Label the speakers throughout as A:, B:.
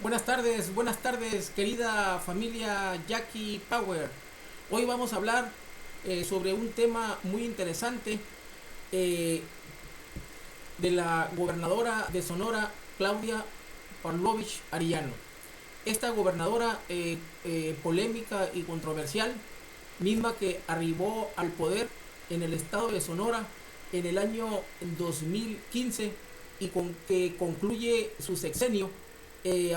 A: Buenas tardes, querida familia Jackie Power. Hoy vamos a hablar sobre un tema muy interesante eh, de la gobernadora de Sonora, Claudia Pavlovich Arellano. Esta gobernadora polémica y controversial, misma que arribó al poder en el estado de Sonora en el año 2015 y con que concluye su sexenio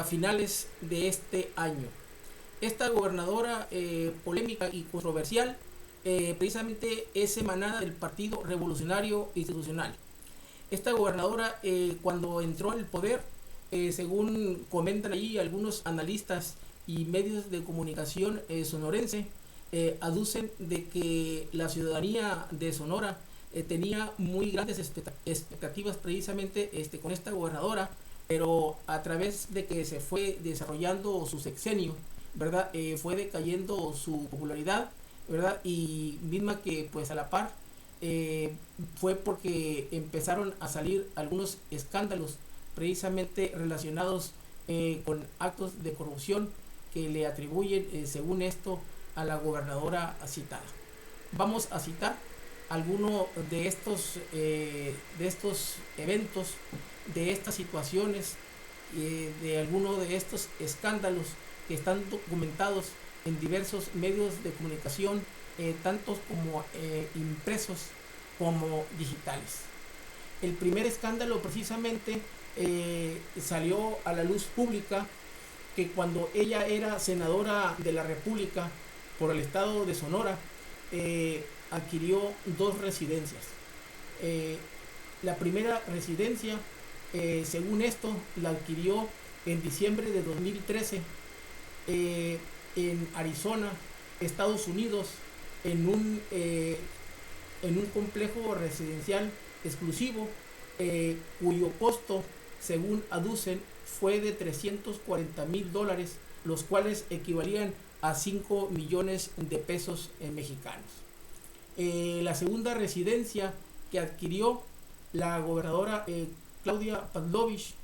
A: a finales de este año. Esta gobernadora polémica y controversial precisamente es emanada del Partido Revolucionario Institucional. Esta gobernadora cuando entró al poder, según comentan allí algunos analistas y medios de comunicación sonorense, aducen de que la ciudadanía de Sonora tenía muy grandes expectativas precisamente con esta gobernadora, pero a través de que se fue desarrollando su sexenio, ¿verdad? Fue decayendo su popularidad, ¿verdad? Y misma que pues a la par fue porque empezaron a salir algunos escándalos precisamente relacionados con actos de corrupción que le atribuyen, según esto, a la gobernadora citada. Vamos a citar algunos de estos eventos, de estas situaciones, de algunos de estos escándalos que están documentados en diversos medios de comunicación, tantos como impresos como digitales. El primer escándalo precisamente salió a la luz pública que cuando ella era senadora de la República por el estado de Sonora, adquirió dos residencias. La primera residencia, según esto, la adquirió en diciembre de 2013 en Arizona, Estados Unidos, en un complejo residencial exclusivo, cuyo costo, según aducen, fue de $340,000, los cuales equivalían a 5 millones de pesos mexicanos. La segunda residencia que adquirió la gobernadora Claudia Pavlovich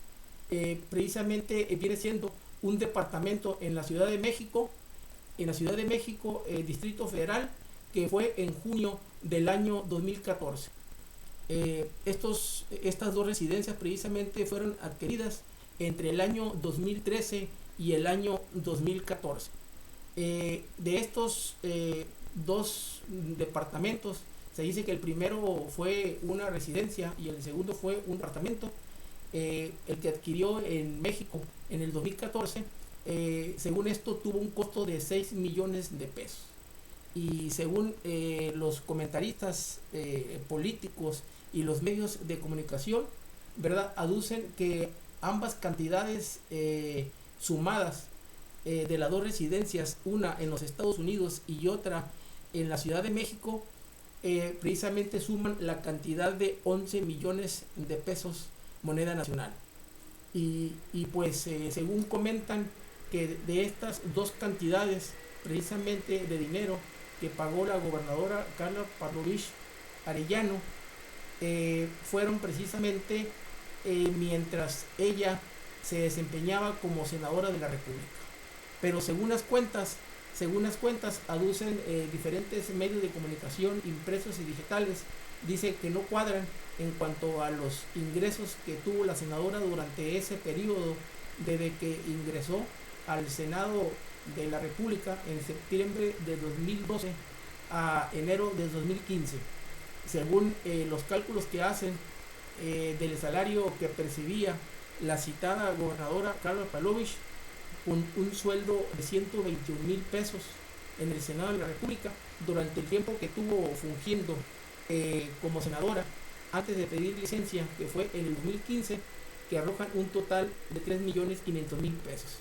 A: precisamente viene siendo un departamento en la Ciudad de México, Distrito Federal, que fue en junio del año 2014. Estas dos residencias precisamente fueron adquiridas entre el año 2013 y el año 2014. De estos dos departamentos, se dice que el primero fue una residencia y el segundo fue un departamento. El que adquirió en México en el 2014, según esto, tuvo un costo de 6 millones de pesos. Y según los comentaristas políticos y los medios de comunicación, ¿verdad?, aducen que ambas cantidades sumadas de las dos residencias, una en los Estados Unidos y otra en la Ciudad de México, precisamente suman la cantidad de 11 millones de pesos moneda nacional. Y pues según comentan que de estas dos cantidades precisamente de dinero que pagó la gobernadora Carla Pavlovich Arellano, fueron precisamente mientras ella se desempeñaba como senadora de la República. Pero según las cuentas aducen diferentes medios de comunicación impresos y digitales, dice que no cuadran en cuanto a los ingresos que tuvo la senadora durante ese periodo desde que ingresó al Senado de la República en septiembre de 2012 a enero de 2015. Según los cálculos que hacen del salario que percibía la citada gobernadora Carla Pavlovich, con un sueldo de 121,000 pesos en el Senado de la República durante el tiempo que tuvo fungiendo como senadora antes de pedir licencia, que fue en el 2015, que arrojan un total de 3,500,000 pesos.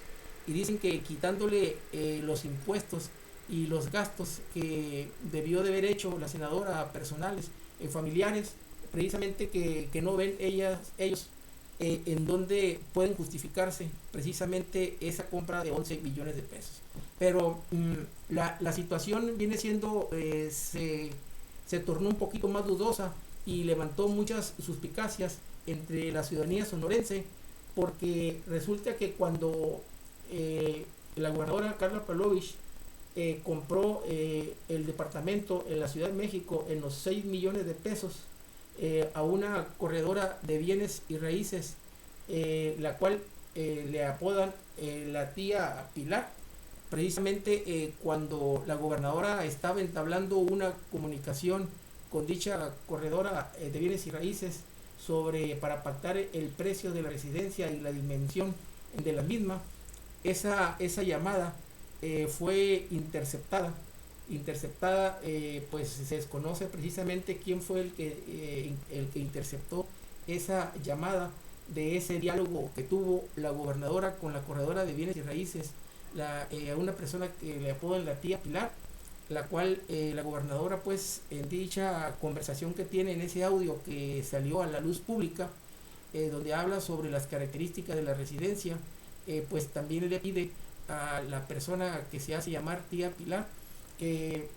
A: Y dicen que quitándole los impuestos y los gastos que debió de haber hecho la senadora personales, familiares, precisamente que no ven ellos en donde pueden justificarse precisamente esa compra de 11 millones de pesos. Pero la situación viene siendo, se tornó un poquito más dudosa y levantó muchas suspicacias entre la ciudadanía sonorense, porque resulta que cuando la gobernadora Carla Pavlovich compró el departamento en la Ciudad de México en los 6 millones de pesos a una corredora de bienes y raíces, la cual le apodan la tía Pilar. Precisamente cuando la gobernadora estaba entablando una comunicación con dicha corredora de bienes y raíces para pactar el precio de la residencia y la dimensión de la misma, esa llamada fue interceptada, pues se desconoce precisamente quién fue el que interceptó esa llamada de ese diálogo que tuvo la gobernadora con la corredora de bienes y raíces, una persona que le apodan la tía Pilar, la cual la gobernadora, pues en dicha conversación que tiene en ese audio que salió a la luz pública, donde habla sobre las características de la residencia, pues también le pide a la persona que se hace llamar tía Pilar que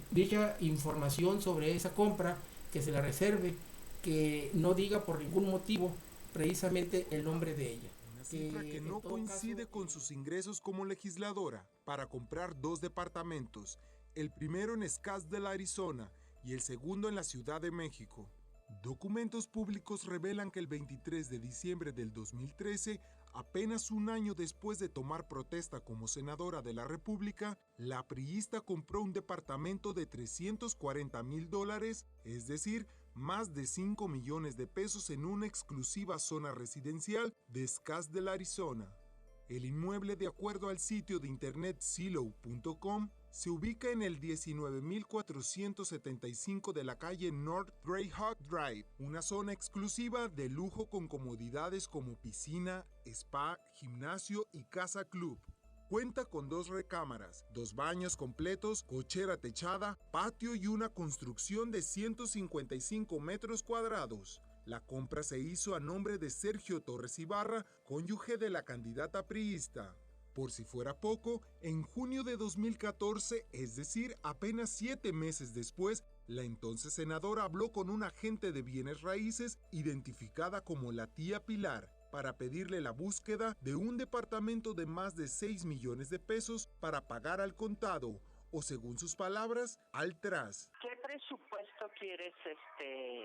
A: dicha información sobre esa compra, que se la reserve, que no diga por ningún motivo precisamente el nombre de ella.
B: Una cifra que no coincide con sus ingresos como legisladora para comprar 2 departamentos, el primero en Scottsdale, Arizona, y el segundo en la Ciudad de México. Documentos públicos revelan que el 23 de diciembre del 2013, apenas un año después de tomar protesta como senadora de la República, la priista compró un departamento de $340,000, es decir, más de 5 millones de pesos en una exclusiva zona residencial de Scottsdale, Arizona. El inmueble, de acuerdo al sitio de internet Zillow.com, se ubica en el 19,475 de la calle North Greyhawk Drive, una zona exclusiva de lujo con comodidades como piscina, spa, gimnasio y casa club. Cuenta con 2 recámaras, 2 baños completos, cochera techada, patio y una construcción de 155 metros cuadrados. La compra se hizo a nombre de Sergio Torres Ibarra, cónyuge de la candidata priista. Por si fuera poco, en junio de 2014, es decir, apenas 7 meses después, la entonces senadora habló con un agente de bienes raíces identificada como la tía Pilar para pedirle la búsqueda de un departamento de más de 6 millones de pesos para pagar al contado, o según sus palabras, al tras.
C: ¿Qué presupuesto quieres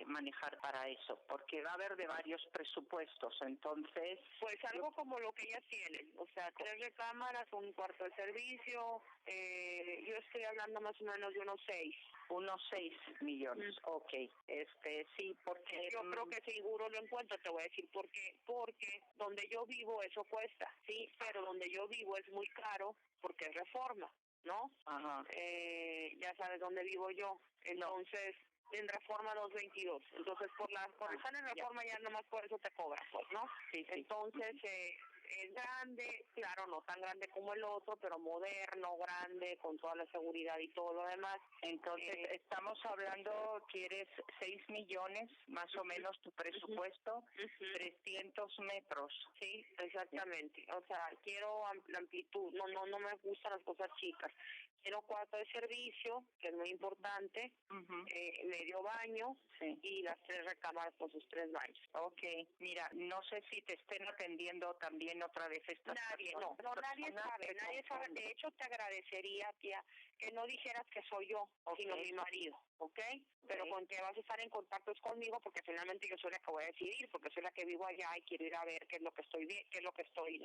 C: manejar para eso? Porque va a haber de varios presupuestos, entonces...
D: Pues algo como lo que ellas tienen, o sea, 3 recámaras, un cuarto de servicio, yo estoy hablando más o menos de unos 6.
C: Unos 6 millones, ok. Sí, porque...
D: Yo creo que seguro lo encuentro, te voy a decir por qué. Porque donde yo vivo eso cuesta, sí, pero donde yo vivo es muy caro porque es Reforma, ¿no?
C: Ajá.
D: Ya sabes dónde vivo yo, entonces... En Reforma 222, entonces por estar en Reforma ya nomás por eso te cobran, pues, ¿no?
C: Sí.
D: Entonces es grande, claro, no tan grande como el otro, pero moderno, grande, con toda la seguridad y todo lo demás.
C: Entonces estamos hablando, quieres 6 millones, más o menos tu presupuesto, 300 metros.
D: Sí, exactamente. O sea, quiero la amplitud, no me gustan las cosas chicas. Quiero cuarto de servicio, que es muy importante, medio baño,
C: sí,
D: y las 3 recámaras con sus 3 baños.
C: Ok, mira, no sé si te estén atendiendo también otra vez estas
D: nadie sabe. De hecho, te agradecería, tía, que no dijeras que soy yo, sino mi marido, ¿ok? Pero con que vas a estar en contacto es conmigo, porque finalmente yo soy la que voy a decidir, porque soy la que vivo allá y quiero ir a ver qué es lo que estoy bien,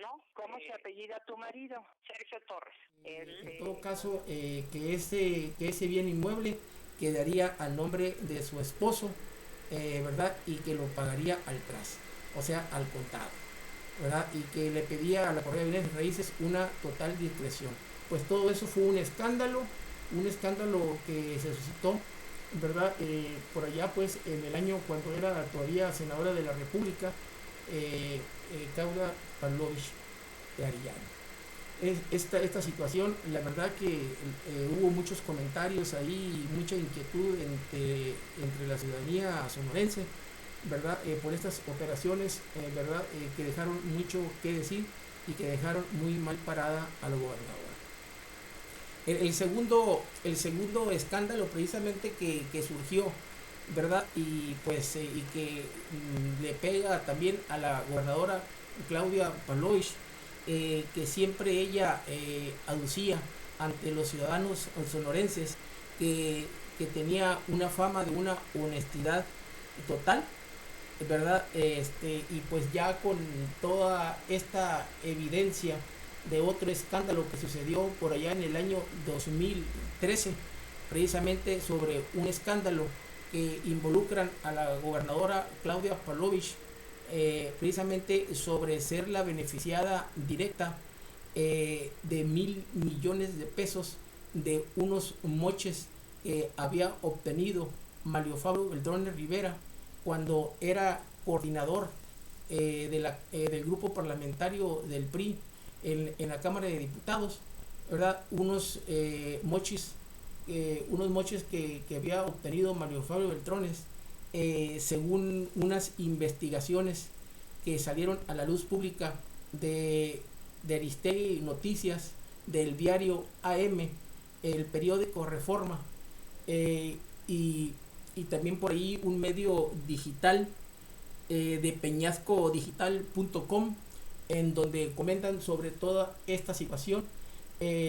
D: ¿no?
C: ¿Cómo se apellida tu marido?
D: Sergio Torres.
A: En todo caso, que ese bien inmueble quedaría al nombre de su esposo, ¿verdad? Y que lo pagaría al tras, o sea, al contado, ¿verdad? Y que le pedía a la Correa de Bienes Raíces una total discreción. Pues todo eso fue un escándalo que se suscitó, ¿verdad? Por allá, pues, en el año cuando era todavía senadora de la República, Claudia Pavlovich de Arellano. Esta situación, la verdad que hubo muchos comentarios ahí, mucha inquietud entre la ciudadanía sonorense, ¿verdad? Por estas operaciones, ¿verdad? Que dejaron mucho que decir y que dejaron muy mal parada a la gobernadora. El segundo escándalo precisamente que surgió, ¿verdad? Y pues y que le pega también a la gobernadora Claudia Pavlovich, que siempre ella aducía ante los ciudadanos sonorenses, que tenía una fama de una honestidad total, ¿verdad? Y pues ya con toda esta evidencia de otro escándalo que sucedió por allá en el año 2013, precisamente sobre un escándalo que involucran a la gobernadora Claudia Pavlovich, precisamente sobre ser la beneficiada directa de 1,000 millones de pesos de unos moches que había obtenido Mario Fabio Beltrones Rivera cuando era coordinador del grupo parlamentario del PRI en la Cámara de Diputados, ¿verdad? Unos moches que había obtenido Mario Fabio Beltrones, según unas investigaciones que salieron a la luz pública de Aristegui Noticias, del diario AM, el periódico Reforma, y también por ahí un medio digital, de peñascodigital.com, en donde comentan sobre toda esta situación,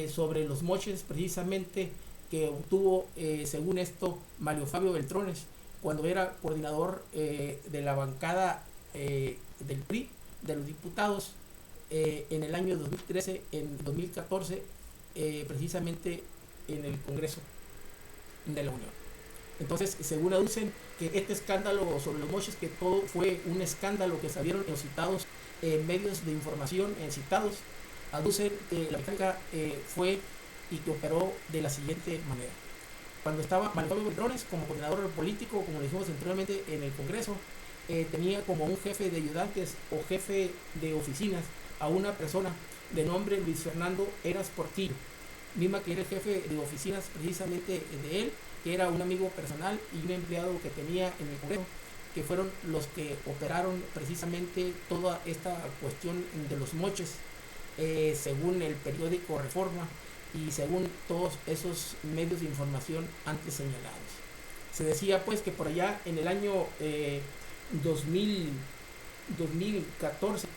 A: sobre los moches precisamente que obtuvo, según esto, Mario Fabio Beltrones cuando era coordinador de la bancada del PRI, de los diputados, en el año 2013, en 2014, precisamente en el Congreso de la Unión. Entonces, según aducen, que este escándalo sobre los moches, que todo fue un escándalo que salieron en los citados medios de información citados, aducen que la mecánica fue y que operó de la siguiente manera. Cuando estaba Mario Fabio Beltrones como coordinador político, como dijimos anteriormente en el Congreso, tenía como un jefe de ayudantes o jefe de oficinas a una persona de nombre Luis Fernando Eras Portillo, misma que era el jefe de oficinas precisamente de él, que era un amigo personal y un empleado que tenía en el Congreso, que fueron los que operaron precisamente toda esta cuestión de los moches, según el periódico Reforma y según todos esos medios de información antes señalados. Se decía pues que por allá en el año 2014,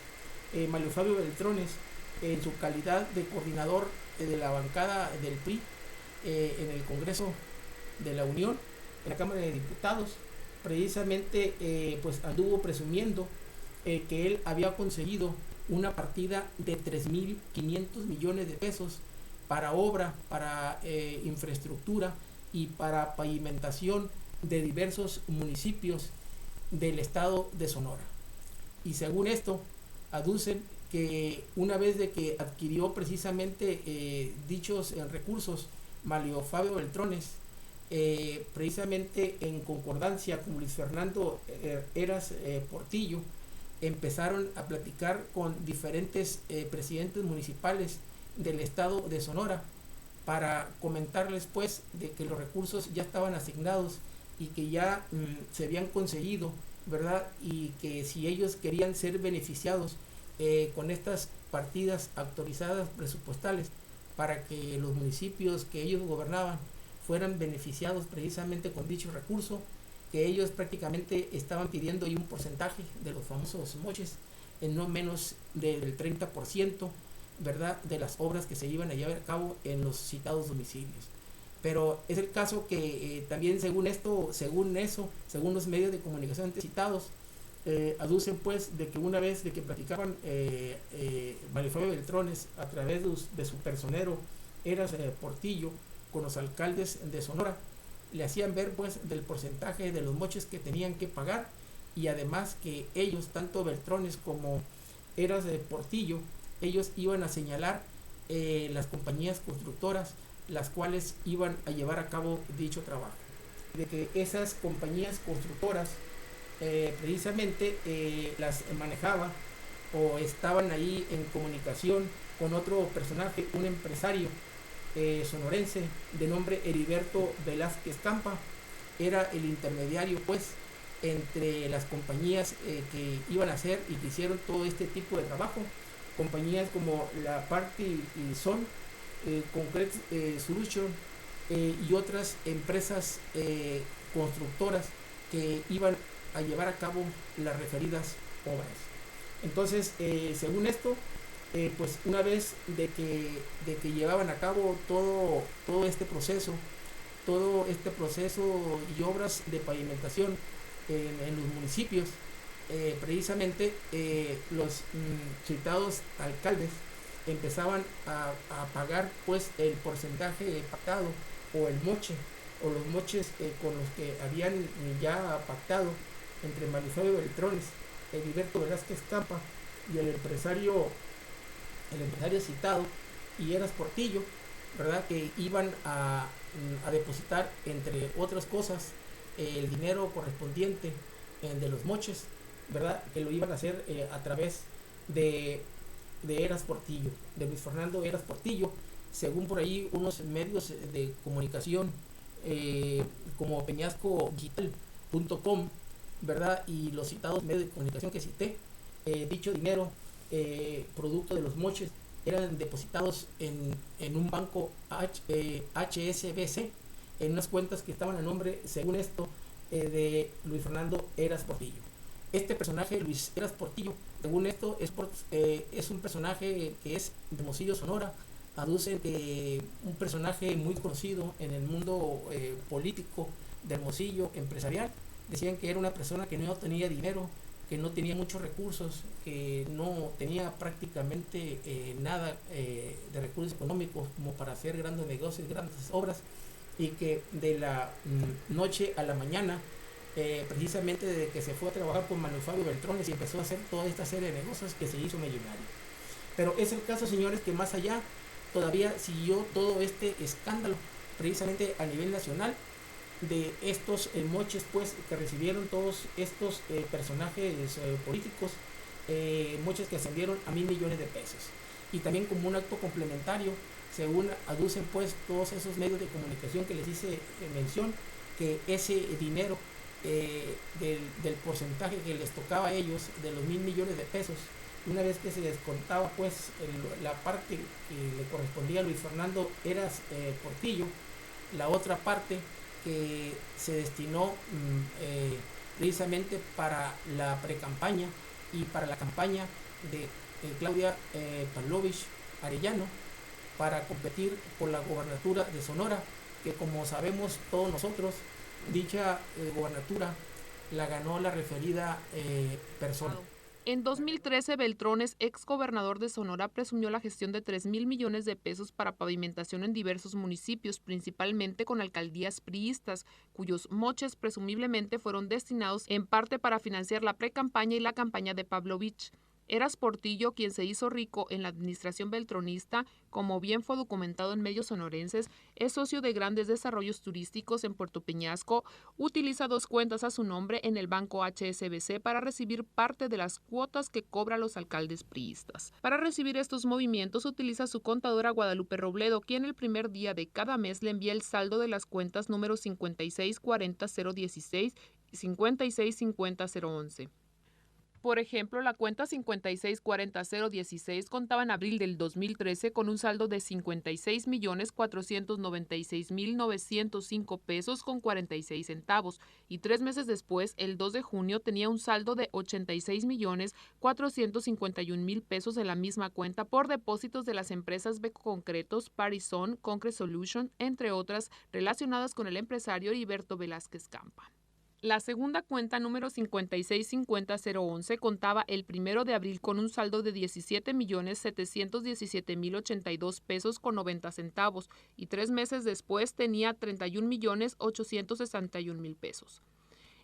A: Mario Fabio Beltrones, en su calidad de coordinador de la bancada del PRI en el Congreso de la Unión, en la Cámara de Diputados, precisamente pues anduvo presumiendo que él había conseguido una partida de 3,500 millones de pesos para obra, para infraestructura y para pavimentación de diversos municipios del estado de Sonora. Y según esto, aducen que una vez de que adquirió precisamente dichos recursos Mario Fabio Beltrones, precisamente en concordancia con Luis Fernando Eras Portillo, empezaron a platicar con diferentes presidentes municipales del estado de Sonora para comentarles pues de que los recursos ya estaban asignados y que ya se habían conseguido, ¿verdad? Y que si ellos querían ser beneficiados con estas partidas autorizadas presupuestales para que los municipios que ellos gobernaban fueran beneficiados precisamente con dicho recurso, que ellos prácticamente estaban pidiendo ahí un porcentaje de los famosos moches, en no menos del 30%, ¿verdad?, de las obras que se iban a llevar a cabo en los citados domicilios. Pero es el caso que también según los medios de comunicación antes citados, aducen pues de que una vez de que platicaban Mario Fabio Beltrones a través de su personero Eras Portillo con los alcaldes de Sonora, le hacían ver pues del porcentaje de los moches que tenían que pagar, y además que ellos, tanto Beltrones como Eras Portillo, ellos iban a señalar las compañías constructoras las cuales iban a llevar a cabo dicho trabajo, de que esas compañías constructoras precisamente las manejaba o estaban ahí en comunicación con otro personaje, un empresario sonorense de nombre Heriberto Velázquez Campa. Era el intermediario pues entre las compañías que iban a hacer y que hicieron todo este tipo de trabajo, compañías como la Party Son, Concrete Solution y otras empresas constructoras que iban a llevar a cabo las referidas obras. Entonces, según esto, pues una vez de que llevaban a cabo todo este proceso y obras de pavimentación en los municipios, precisamente los citados alcaldes empezaban a pagar pues el porcentaje pactado o el moche o los moches con los que habían ya pactado entre Manufactura Beltrones, Heriberto Velázquez Campa y el empresario citado y Eras Portillo, ¿verdad? Que iban a depositar, entre otras cosas, el dinero correspondiente de los moches, ¿verdad? Que lo iban a hacer a través de Eras Portillo, de Luis Fernando Eras Portillo, según por ahí unos medios de comunicación como peñascogital.com, ¿verdad? Y los citados medios de comunicación que cité, dicho dinero producto de los moches eran depositados en un banco HSBC, en unas cuentas que estaban a nombre, según esto, de Luis Fernando Eras Portillo. Este personaje, Luis Eras Portillo, según esto, es un personaje que es de Hermosillo, Sonora. Aducen que un personaje muy conocido en el mundo político de Hermosillo, empresarial. Decían que era una persona que no tenía dinero, que no tenía muchos recursos, que no tenía prácticamente nada de recursos económicos como para hacer grandes negocios, grandes obras, y que de la noche a la mañana, precisamente desde que se fue a trabajar con Manufactura Beltrones y empezó a hacer toda esta serie de negocios, que se hizo millonario. Pero es el caso, señores, que más allá todavía siguió todo este escándalo, precisamente a nivel nacional, de estos moches pues que recibieron todos estos personajes políticos, moches que ascendieron a 1,000 millones de pesos. Y también como un acto complementario, según aducen pues todos esos medios de comunicación que les hice mención, que ese dinero del porcentaje que les tocaba a ellos, de los 1,000 millones de pesos, una vez que se descontaba pues la parte que le correspondía a Luis Fernando Eras Portillo, la otra parte que se destinó precisamente para la precampaña y para la campaña de Claudia Pavlovich Arellano, para competir por la gobernatura de Sonora, que como sabemos todos nosotros, dicha gobernatura la ganó la referida persona.
E: En 2013, Beltrones, ex gobernador de Sonora, presumió la gestión de 3,000 millones de pesos para pavimentación en diversos municipios, principalmente con alcaldías priistas, cuyos moches presumiblemente fueron destinados en parte para financiar la precampaña y la campaña de Pavlovich. Eras Portillo, quien se hizo rico en la administración beltronista, como bien fue documentado en medios sonorenses, es socio de grandes desarrollos turísticos en Puerto Peñasco, utiliza 2 cuentas a su nombre en el banco HSBC para recibir parte de las cuotas que cobran los alcaldes priistas. Para recibir estos movimientos utiliza su contadora Guadalupe Robledo, quien el primer día de cada mes le envía el saldo de las cuentas números 5640-016 y 5650-011. Por ejemplo, la cuenta 5640-016 contaba en abril del 2013 con un saldo de 56.496.905 pesos con 46 centavos y 3 meses después, el 2 de junio, tenía un saldo de 86.451.000 pesos en la misma cuenta por depósitos de las empresas Beco Concretos, Parison, Concrete Solution, entre otras relacionadas con el empresario Heriberto Velázquez Campa. La segunda cuenta, número 5650-011, contaba el 1 de abril con un saldo de 17.717.082 pesos con 90 centavos y 3 meses después tenía 31.861.000 pesos.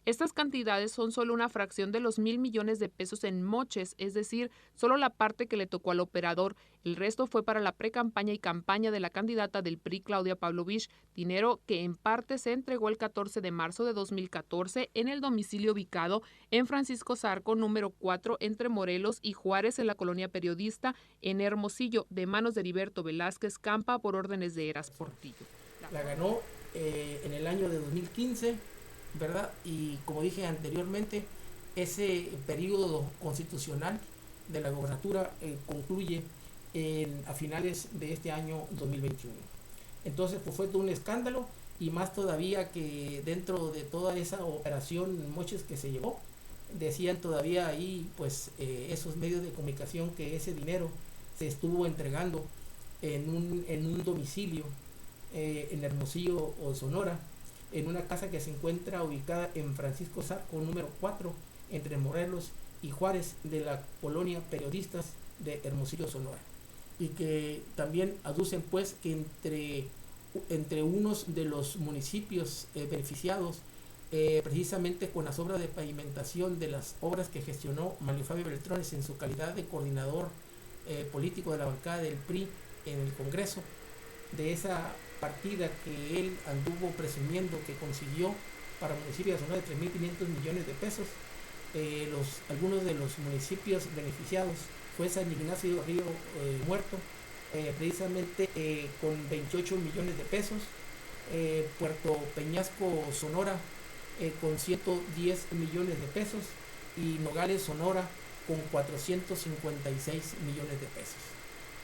E: Estas cantidades son solo una fracción de los 1,000 millones de pesos en moches, es decir, solo la parte que le tocó al operador. El resto fue para la precampaña y campaña de la candidata del PRI, Claudia Pavlovich, dinero que en parte se entregó el 14 de marzo de 2014 en el domicilio ubicado en Francisco Zarco, número 4, entre Morelos y Juárez, en la colonia Periodista, en Hermosillo, de manos de Heriberto Velázquez Campa, por órdenes de Eras Portillo.
A: La ganó en el año de 2015, ¿verdad? Y como dije anteriormente, ese periodo constitucional de la gobernatura concluye a finales de este año 2021. Entonces, pues fue todo un escándalo, y más todavía que dentro de toda esa operación moches que se llevó, decían todavía ahí pues esos medios de comunicación que ese dinero se estuvo entregando en un domicilio en Hermosillo, Sonora, en una casa que se encuentra ubicada en Francisco Zarco número 4, entre Morelos y Juárez, de la colonia Periodistas de Hermosillo, Sonora, y que también aducen pues que entre unos de los municipios beneficiados precisamente con las obras de pavimentación de las obras que gestionó Manlio Fabio Beltrones en su calidad de coordinador político de la bancada del PRI en el Congreso, de esa partida que él anduvo presumiendo que consiguió para el municipio de Sonora de 3.500 millones de pesos. Algunos de los municipios beneficiados fue San Ignacio Río Muerto, precisamente con 28 millones de pesos, Puerto Peñasco, Sonora, con 110 millones de pesos, y Nogales, Sonora, con 456 millones de pesos.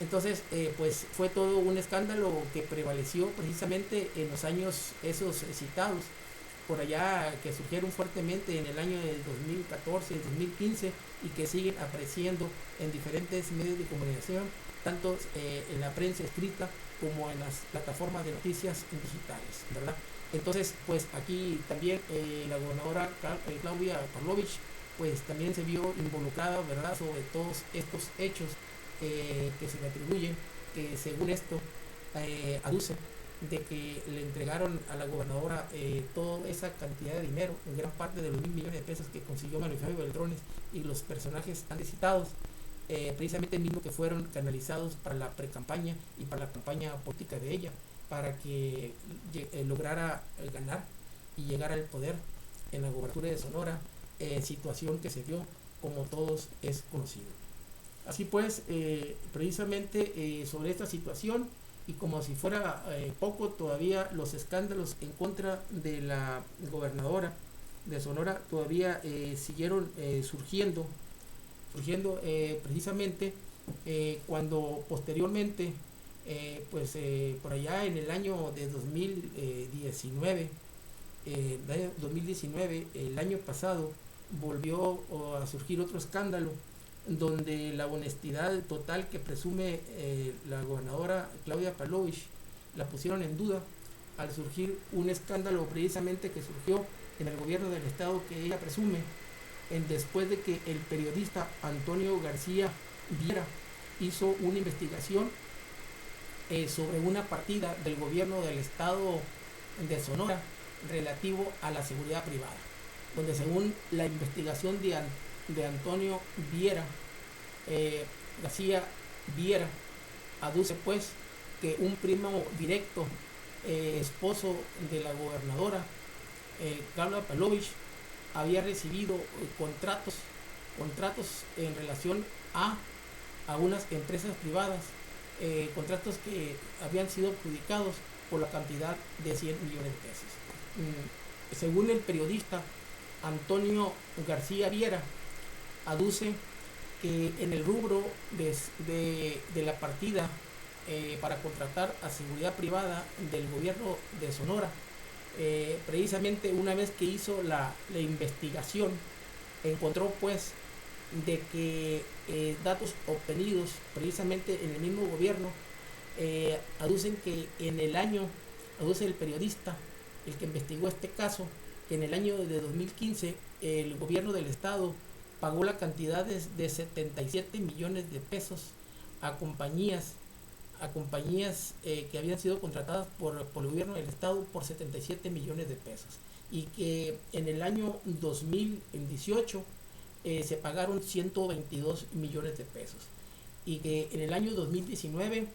A: Entonces, pues fue todo un escándalo que prevaleció precisamente en los años esos citados, por allá, que surgieron fuertemente en el año del 2014, 2015, y que siguen apareciendo en diferentes medios de comunicación, tanto en la prensa escrita como en las plataformas de noticias digitales, ¿verdad? Entonces, pues aquí también la gobernadora Claudia Pavlovich, pues también se vio involucrada, ¿verdad?, sobre todos estos hechos que se le atribuyen, que según esto aducen de que le entregaron a la gobernadora toda esa cantidad de dinero, en gran parte de los 1.000 millones de pesos que consiguió Manlio Fabio Beltrones y los personajes antes citados, precisamente mismos que fueron canalizados para la precampaña y para la campaña política de ella, para que lograra ganar y llegar al poder en la gobernatura de Sonora, situación que se dio, como todos es conocido. Así pues, precisamente sobre esta situación, y como si fuera poco, todavía los escándalos en contra de la gobernadora de Sonora todavía siguieron surgiendo precisamente cuando posteriormente, por allá en el año de 2019, el año pasado, volvió a surgir otro escándalo donde la honestidad total que presume la gobernadora Claudia Pavlovich la pusieron en duda al surgir un escándalo precisamente que surgió en el gobierno del estado que ella presume, después de que el periodista Antonio García Viera hizo una investigación sobre una partida del gobierno del estado de Sonora relativo a la seguridad privada, donde según la investigación de Antonio García Viera, aduce pues que un primo directo, esposo de la gobernadora Claudia Pavlovich, había recibido contratos en relación a unas empresas privadas, contratos que habían sido adjudicados por la cantidad de 100 millones de pesos. Según el periodista Antonio García Viera, aduce que en el rubro de la partida para contratar a seguridad privada del gobierno de Sonora, precisamente una vez que hizo la investigación, encontró pues de que datos obtenidos precisamente en el mismo gobierno aducen que aduce el periodista, el que investigó este caso, que en el año de 2015 el gobierno del estado pagó la cantidad de 77 millones de pesos a compañías que habían sido contratadas por el gobierno del estado por 77 millones de pesos, y que en el año 2018 se pagaron 122 millones de pesos, y que en el año 2019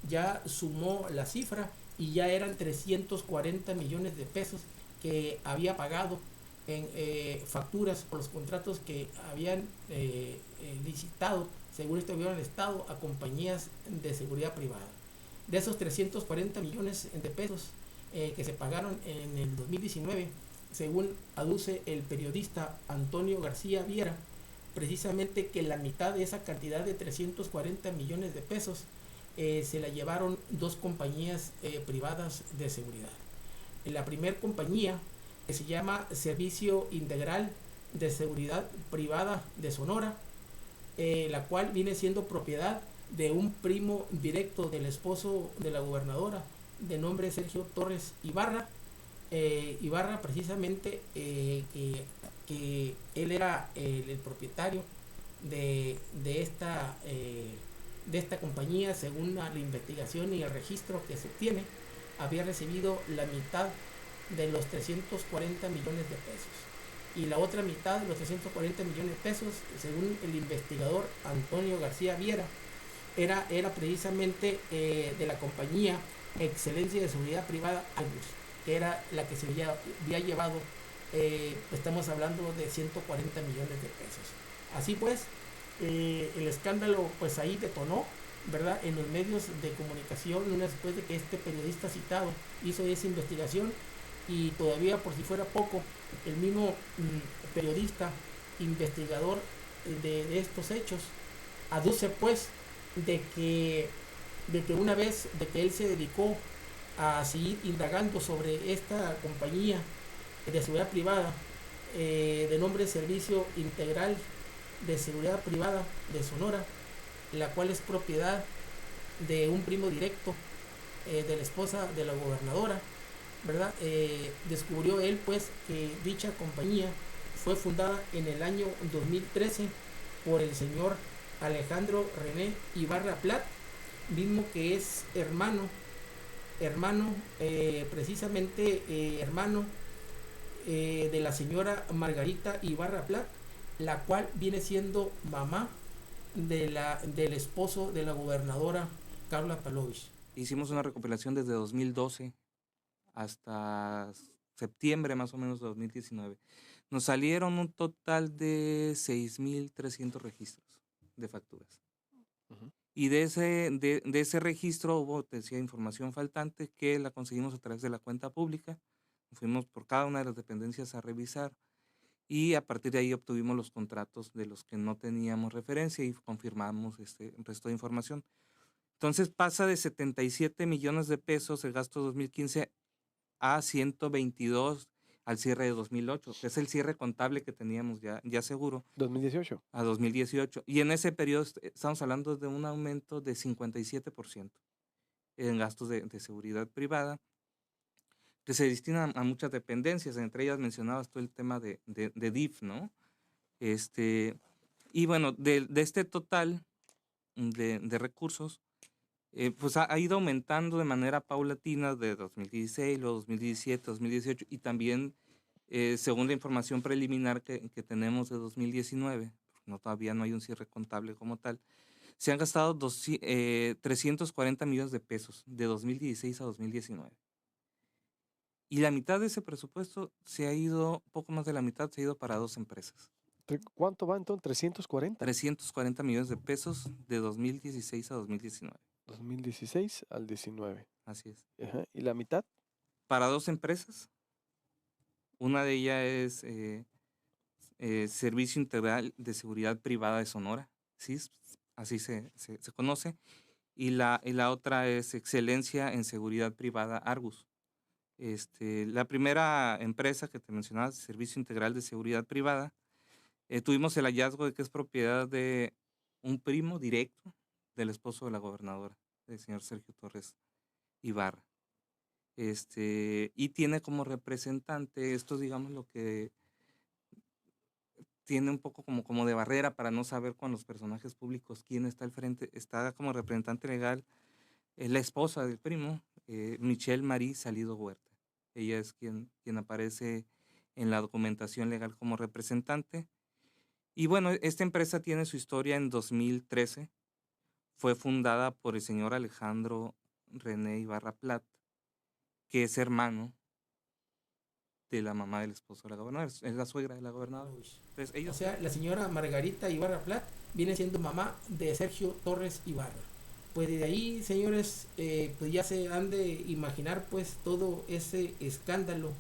A: ya sumó la cifra y ya eran 340 millones de pesos que había pagado en facturas por los contratos que habían licitado, según este gobierno del estado, a compañías de seguridad privada. De esos 340 millones de pesos que se pagaron en el 2019, según aduce el periodista Antonio García Viera, precisamente que la mitad de esa cantidad de 340 millones de pesos se la llevaron dos compañías privadas de seguridad. La primera compañía, que se llama Servicio Integral de Seguridad Privada de Sonora, la cual viene siendo propiedad de un primo directo del esposo de la gobernadora, de nombre Sergio Torres Ibarra. Ibarra precisamente, que él era el propietario de esta compañía. Según la investigación y el registro que se tiene, había recibido la mitad de los 340 millones de pesos, y la otra mitad de los 340 millones de pesos, según el investigador Antonio García Viera, era precisamente de la compañía Excelencia de Seguridad Privada Argus, que era la que se había llevado, estamos hablando de 140 millones de pesos. Así pues, el escándalo pues ahí detonó, ¿verdad?, en los medios de comunicación, una después de que este periodista citado hizo esa investigación. Y todavía, por si fuera poco, el mismo periodista investigador de estos hechos aduce pues de que una vez de que él se dedicó a seguir indagando sobre esta compañía de seguridad privada, de nombre Servicio Integral de Seguridad Privada de Sonora, la cual es propiedad de un primo directo de la esposa de la gobernadora, ¿verdad? Descubrió él pues que dicha compañía fue fundada en el año 2013 por el señor Alejandro René Ibarra Plat, mismo que es hermano de la señora Margarita Ibarra Plat, la cual viene siendo mamá del esposo de la gobernadora Carla Palovich.
F: Hicimos una recopilación desde 2012 hasta septiembre más o menos de 2019. Nos salieron un total de 6,300 registros de facturas. Uh-huh. Y de ese registro hubo, te decía, información faltante que la conseguimos a través de la cuenta pública. Fuimos por cada una de las dependencias a revisar y a partir de ahí obtuvimos los contratos de los que no teníamos referencia y confirmamos el resto de información. Entonces pasa de 77 millones de pesos el gasto 2015 a 122 al cierre de 2008, que es el cierre contable que teníamos ya seguro.
G: 2018.
F: A 2018. Y en ese periodo estamos hablando de un aumento de 57% en gastos de seguridad privada, que se destinan a muchas dependencias, entre ellas mencionabas tú el tema de DIF, ¿no? Y bueno, de este total de recursos, pues ha ido aumentando de manera paulatina de 2016, luego 2017, 2018 y también, según la información preliminar que tenemos de 2019, todavía no hay un cierre contable como tal, se han gastado 340 millones de pesos de 2016 a 2019. Y la mitad de ese presupuesto poco más de la mitad se ha ido para 2 empresas.
G: ¿Cuánto va entonces? 340.
F: 340 millones de pesos de 2016 a 2019.
G: 2016 al 19.
F: Así es.
G: Ajá. ¿Y la mitad?
F: Para 2 empresas. Una de ellas es Servicio Integral de Seguridad Privada de Sonora, ¿sí? Así se conoce. Y la otra es Excelencia en Seguridad Privada Argus. La primera empresa que te mencionaba, Servicio Integral de Seguridad Privada, tuvimos el hallazgo de que es propiedad de un primo directo del esposo de la gobernadora, del señor Sergio Torres Ibarra. Y tiene como representante, esto digamos lo que tiene un poco como de barrera para no saber con los personajes públicos quién está al frente, está como representante legal la esposa del primo, Michelle Marie Salido Huerta. Ella es quien aparece en la documentación legal como representante. Y bueno, esta empresa tiene su historia en 2013. Fue fundada por el señor Alejandro René Ibarra Plat, que es hermano de la mamá del esposo de la gobernadora, es la suegra de la gobernadora.
A: Entonces, o sea, la señora Margarita Ibarra Plat viene siendo mamá de Sergio Torres Ibarra. Pues de ahí, señores, pues ya se han de imaginar pues todo ese escándalo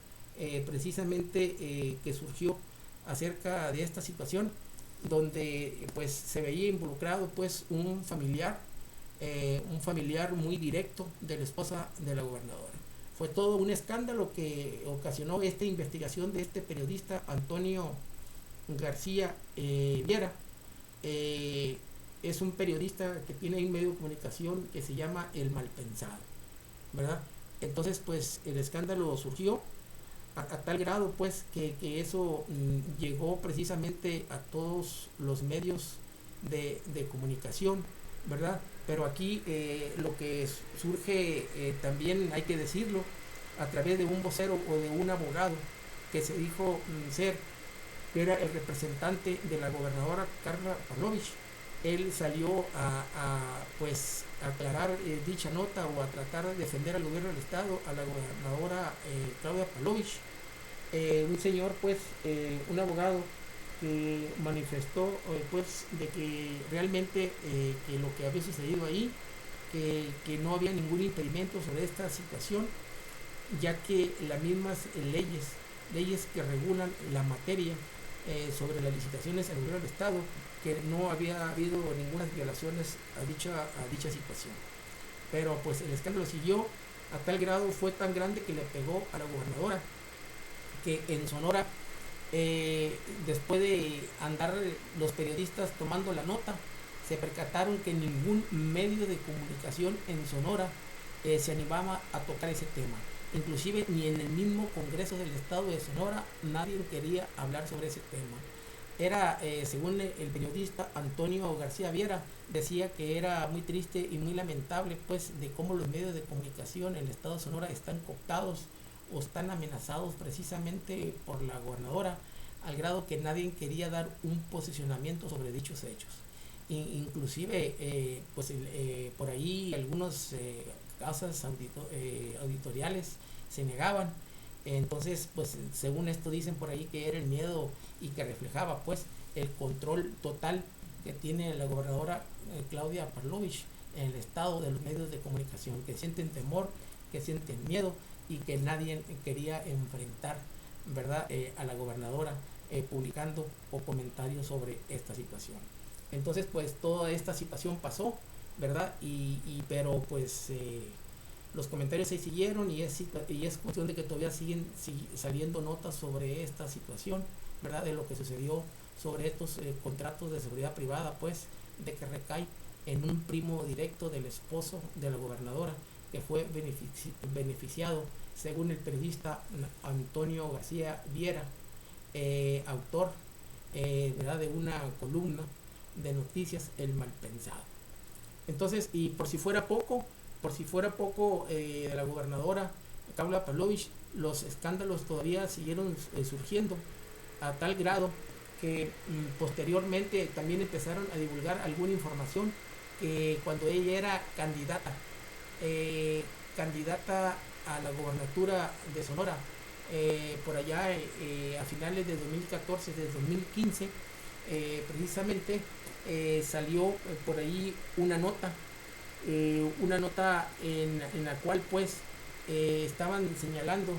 A: precisamente que surgió acerca de esta situación, donde pues se veía involucrado pues un familiar muy directo de la esposa de la gobernadora. Fue todo un escándalo que ocasionó esta investigación de este periodista Antonio García Viera, es un periodista que tiene un medio de comunicación que se llama El Malpensado, ¿verdad? Entonces, pues el escándalo surgió a tal grado, pues, que eso llegó precisamente a todos los medios de comunicación, ¿verdad? Pero aquí lo que surge, también hay que decirlo, a través de un vocero o de un abogado que se dijo ser, que era el representante de la gobernadora Karla Pavlovich. Él salió pues aclarar dicha nota o a tratar de defender al gobierno del estado, a la gobernadora Claudia Pavlovich. Un señor, pues, un abogado que manifestó, pues, de que realmente que lo que había sucedido ahí, que no había ningún impedimento sobre esta situación, ya que las mismas leyes que regulan la materia sobre las licitaciones en el gobierno del estado, que no había habido ninguna violaciones a dicha situación. Pero pues el escándalo siguió a tal grado, fue tan grande que le pegó a la gobernadora, que en Sonora, después de andar los periodistas tomando la nota, se percataron que ningún medio de comunicación en Sonora se animaba a tocar ese tema. Inclusive ni en el mismo Congreso del Estado de Sonora nadie quería hablar sobre ese tema. Era, según el periodista Antonio García Viera, decía que era muy triste y muy lamentable, pues, de cómo los medios de comunicación en el Estado de Sonora están cooptados o están amenazados precisamente por la gobernadora, al grado que nadie quería dar un posicionamiento sobre dichos hechos. Inclusive, pues, por ahí algunas casas auditoriales se negaban. Entonces, pues, según esto dicen por ahí que era el miedo y que reflejaba, pues, el control total que tiene la gobernadora Claudia Pavlovich en el estado de los medios de comunicación, que sienten temor, que sienten miedo y que nadie quería enfrentar, ¿verdad?, a la gobernadora publicando o comentarios sobre esta situación. Entonces, pues, toda esta situación pasó, ¿verdad? Pero pues los comentarios se siguieron y es cuestión de que todavía siguen saliendo notas sobre esta situación, ¿verdad? De lo que sucedió sobre estos contratos de seguridad privada, pues, de que recae en un primo directo del esposo de la gobernadora, que fue beneficiado, según el periodista Antonio García Viera, autor, ¿verdad?, de una columna de noticias, El Malpensado. Entonces, y por si fuera poco de la gobernadora Claudia Pavlovich, los escándalos todavía siguieron surgiendo a tal grado que posteriormente también empezaron a divulgar alguna información que cuando ella era candidata a la gobernatura de Sonora, por allá a finales de 2014, de 2015, precisamente salió por ahí una nota en la cual, pues, estaban señalando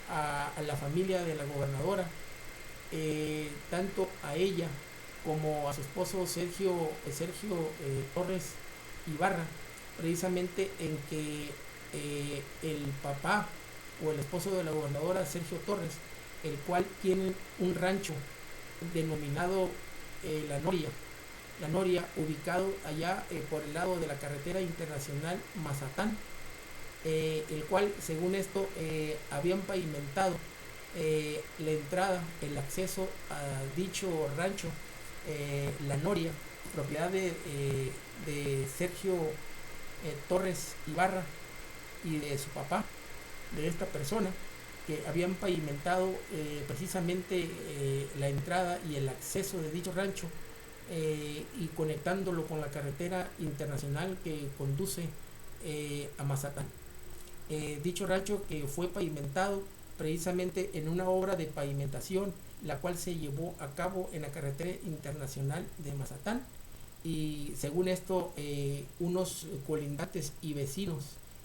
A: a la familia de la gobernadora, tanto a ella como a su esposo Sergio Torres Ibarra, precisamente en que el papá o el esposo de la gobernadora, Sergio Torres, el cual tiene un rancho denominado La Noria, ubicado allá por el lado de la carretera internacional Mazatán, el cual, según esto, habían pavimentado la entrada, el acceso a dicho rancho, La Noria, propiedad de Sergio Torres Ibarra y de su papá, de esta persona, que habían pavimentado precisamente la entrada y el acceso de dicho rancho, y conectándolo con la carretera internacional que conduce a Mazatán. Dicho rancho que fue pavimentado precisamente en una obra de pavimentación, la cual se llevó a cabo en la carretera internacional de Mazatán, y según esto, unos colindantes y vecinos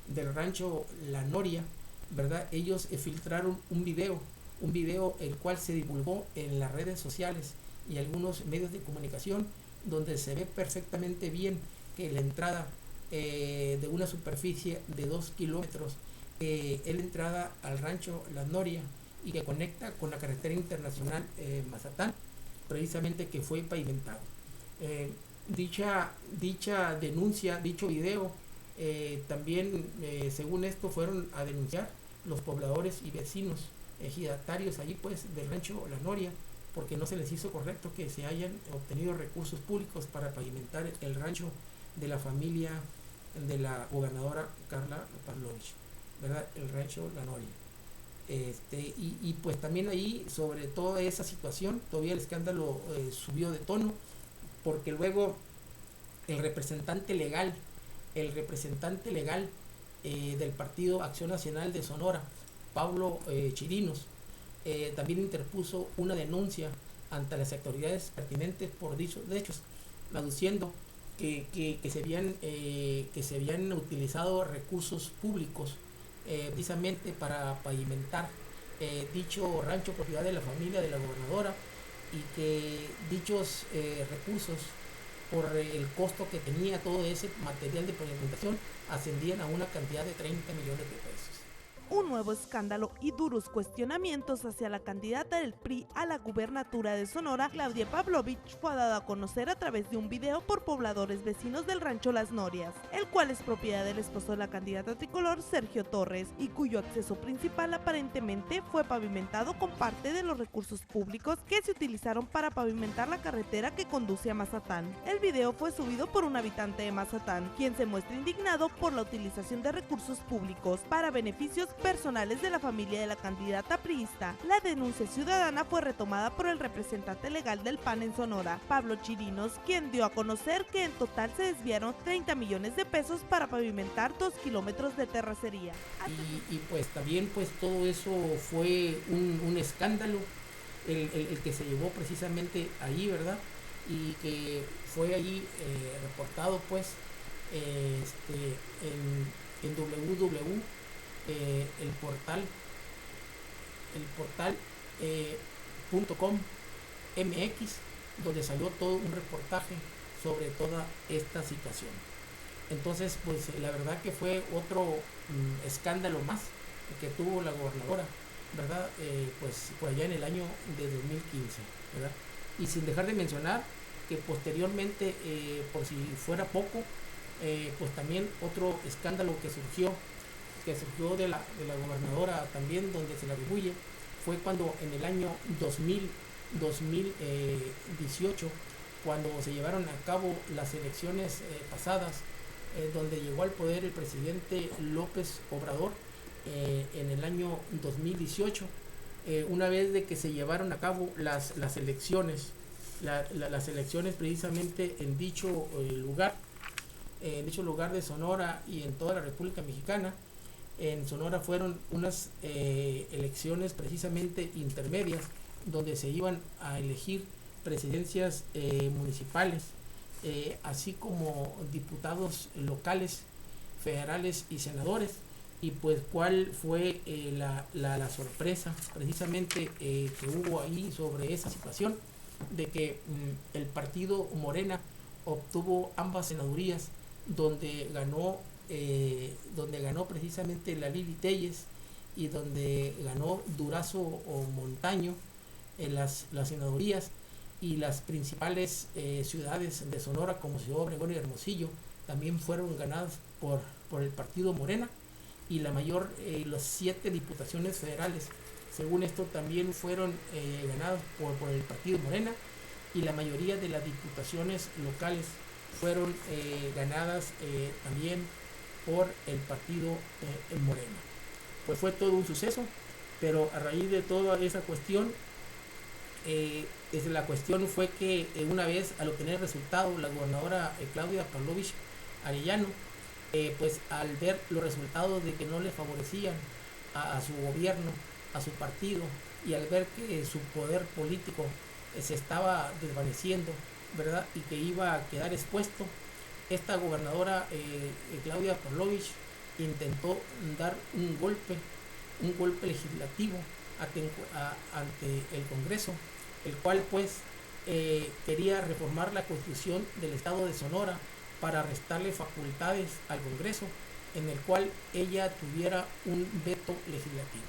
A: del rancho La Noria, ¿verdad?, ellos filtraron un video el cual se divulgó en las redes sociales y algunos medios de comunicación, donde se ve perfectamente bien que la entrada de una superficie de 2 kilómetros es la entrada al rancho La Noria y que conecta con la carretera internacional Mazatán, precisamente, que fue pavimentado. dicha denuncia, dicho video, también según esto fueron a denunciar los pobladores y vecinos ejidatarios allí pues del rancho La Noria, porque no se les hizo correcto que se hayan obtenido recursos públicos para pavimentar el rancho de la familia de la gobernadora Carla Pavlovich, ¿verdad? El rancho La Noria. Y pues también ahí sobre toda esa situación todavía el escándalo subió de tono, porque luego el representante legal del Partido Acción Nacional de Sonora, Pablo Chirinos, también interpuso una denuncia ante las autoridades pertinentes por dichos hechos, aduciendo que se habían utilizado recursos públicos precisamente para pavimentar dicho rancho propiedad de la familia de la gobernadora, y que dichos recursos, por el costo que tenía todo ese material de pavimentación, ascendían a una cantidad de 30 millones de pesos.
H: Un nuevo escándalo y duros cuestionamientos hacia la candidata del PRI a la gubernatura de Sonora, Claudia Pavlovich, fue dado a conocer a través de un video por pobladores vecinos del rancho Las Norias, el cual es propiedad del esposo de la candidata tricolor, Sergio Torres, y cuyo acceso principal aparentemente fue pavimentado con parte de los recursos públicos que se utilizaron para pavimentar la carretera que conduce a Mazatán. El video fue subido por un habitante de Mazatán, quien se muestra indignado por la utilización de recursos públicos para beneficios personales de la familia de la candidata priista. La denuncia ciudadana fue retomada por el representante legal del PAN en Sonora, Pablo Chirinos, quien dio a conocer que en total se desviaron 30 millones de pesos para pavimentar 2 kilómetros de terracería.
A: Y pues también pues todo eso fue un escándalo, el que se llevó precisamente allí, ¿verdad? Y que fue allí reportado pues en www. El portal .com MX, donde salió todo un reportaje sobre toda esta situación. Entonces pues la verdad que fue otro escándalo más que tuvo la gobernadora, ¿verdad? Pues por allá en el año de 2015, ¿verdad? Y sin dejar de mencionar que posteriormente, por si fuera poco, pues también otro escándalo que surgió de la gobernadora también, donde se le atribuye, fue cuando en el año 2018, cuando se llevaron a cabo las elecciones pasadas, donde llegó al poder el presidente López Obrador en el año 2018, una vez de que se llevaron a cabo las elecciones, las elecciones precisamente en dicho lugar de Sonora y en toda la República Mexicana. En Sonora fueron unas elecciones precisamente intermedias, donde se iban a elegir presidencias municipales, así como diputados locales, federales y senadores. Y pues cuál fue la sorpresa precisamente que hubo ahí sobre esa situación, de que el partido Morena obtuvo ambas senadurías, donde ganó precisamente la Lili Telles y donde ganó Durazo o Montaño en las senadurías, y las principales ciudades de Sonora como Ciudad Obregón y Hermosillo también fueron ganadas por el partido Morena, y las 7 diputaciones federales, según esto, también fueron ganadas por el partido Morena, y la mayoría de las diputaciones locales fueron ganadas también por el partido Morena. Pues fue todo un suceso, pero a raíz de toda esa cuestión, la cuestión fue que una vez al obtener resultado la gobernadora Claudia Pavlovich Arellano, pues al ver los resultados de que no le favorecían a su gobierno, a su partido, y al ver que su poder político se estaba desvaneciendo, ¿verdad? Y que iba a quedar expuesto, esta gobernadora Claudia Pavlovich intentó dar un golpe legislativo ante el Congreso, el cual pues quería reformar la Constitución del Estado de Sonora para restarle facultades al Congreso, en el cual ella tuviera un veto legislativo.